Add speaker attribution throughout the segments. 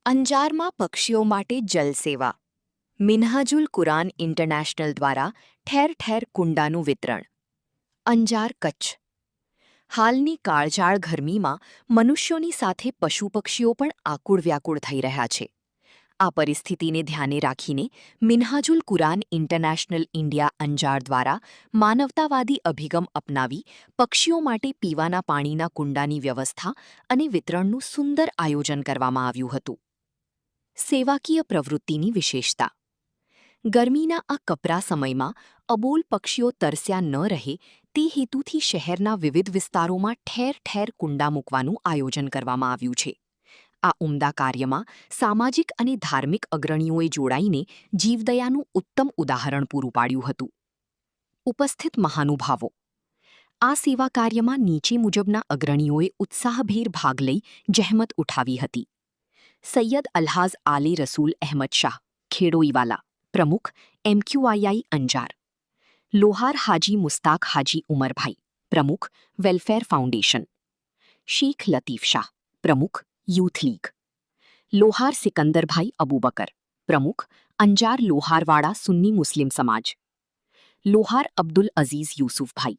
Speaker 1: અંજારમાં પક્ષીઓ માટે જલસેવા મિન્હાજુલ કુરાન ઇન્ટરનેશનલ દ્વારા ઠેર ઠેર કુંડાનું વિતરણ. અંજાર કચ્છ. હાલની કાળઝાળ ગરમીમાં મનુષ્યોની સાથે પશુપક્ષીઓ પણ આકુળ વ્યાકુળ થઈ રહ્યા છે. આ પરિસ્થિતિને ધ્યાને રાખીને મિન્હાજુલ કુરાન ઇન્ટરનેશનલ ઇન્ડિયા અંજાર દ્વારા માનવતાવાદી અભિગમ અપનાવી પક્ષીઓ માટે પીવાના પાણીના કુંડાની વ્યવસ્થા અને વિતરણનું સુંદર આયોજન કરવામાં આવ્યું હતું. સેવાકીય પ્રવૃત્તિની વિશેષતા. ગરમીના આ કપરા સમયમાં અબોલ પક્ષીઓ તરસ્યા ન રહે તે હેતુથી શહેરના વિવિધ વિસ્તારોમાં ઠેર ઠેર કુંડા મૂકવાનું આયોજન કરવામાં આવ્યું છે. આ ઉમદા કાર્યમાં સામાજિક અને ધાર્મિક અગ્રણીઓએ જોડાઈને જીવદયાનું ઉત્તમ ઉદાહરણ પૂરું પાડ્યું હતું. ઉપસ્થિત મહાનુભાવો. આ સેવા કાર્યમાં નીચે મુજબના અગ્રણીઓએ ઉત્સાહભેર ભાગ લઈ જહેમત ઉઠાવી હતી. સૈયદ અલ્હાઝ આલે રસૂલ અહેમદ શાહ, ખેડોઈવાલા, પ્રમુખ MQII અંજાર. લોહાર હાજી મુસ્તાક હાજી ઉમરભાઈ, પ્રમુખ વેલફેર ફાઉન્ડેશન. શેખ લતીફ શાહ, પ્રમુખ યુથ લીગ. લોહાર સિકંદરભાઈ અબુબકર, પ્રમુખ અંજાર લોહારવાડા સુન્ની મુસ્લિમ સમાજ. લોહાર અબ્દુલ અઝીઝ યુસુફભાઈ.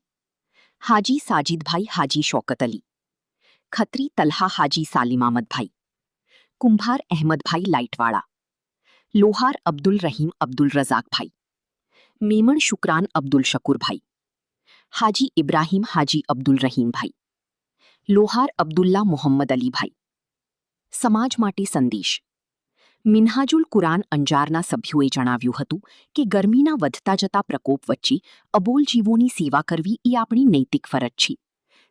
Speaker 1: હાજી સાજિદભાઈ હાજી શૌકત અલી. ખત્રી તલ્હા હાજી સાલિમામદભાઈ. કુંભાર અહેમદભાઈ લાઇટવાળા. લોહાર અબ્દુલ રહીમ અબ્દુલ રઝાકભાઈ. મેમણ શુક્રાન અબ્દુલ શકુરભાઈ. હાજી ઇબ્રાહીમ હાજી અબ્દુલ રહીમભાઈ. લોહાર અબ્દુલ્લા મોહમ્મદ અલીભાઈ. સમાજ માટે સંદેશ. મિન્હાજુલ કુરાન અંજારના સભ્યોએ જણાવ્યું હતું કે ગરમીના વધતા જતા પ્રકોપ વચ્ચે અબોલ જીવોની સેવા કરવી એ આપણી નૈતિક ફરજ છે.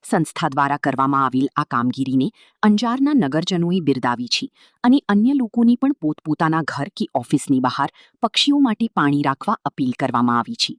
Speaker 1: સંસ્થા દ્વારા કરવામાં આવેલ આ કામગીરીને અંજારના નગરજનોએ બિરદાવી છે અને અન્ય લોકોને પણ પોતપોતાના ઘર કે ઓફિસની બહાર પક્ષીઓ માટે પાણી રાખવા અપીલ કરવામાં આવી છે.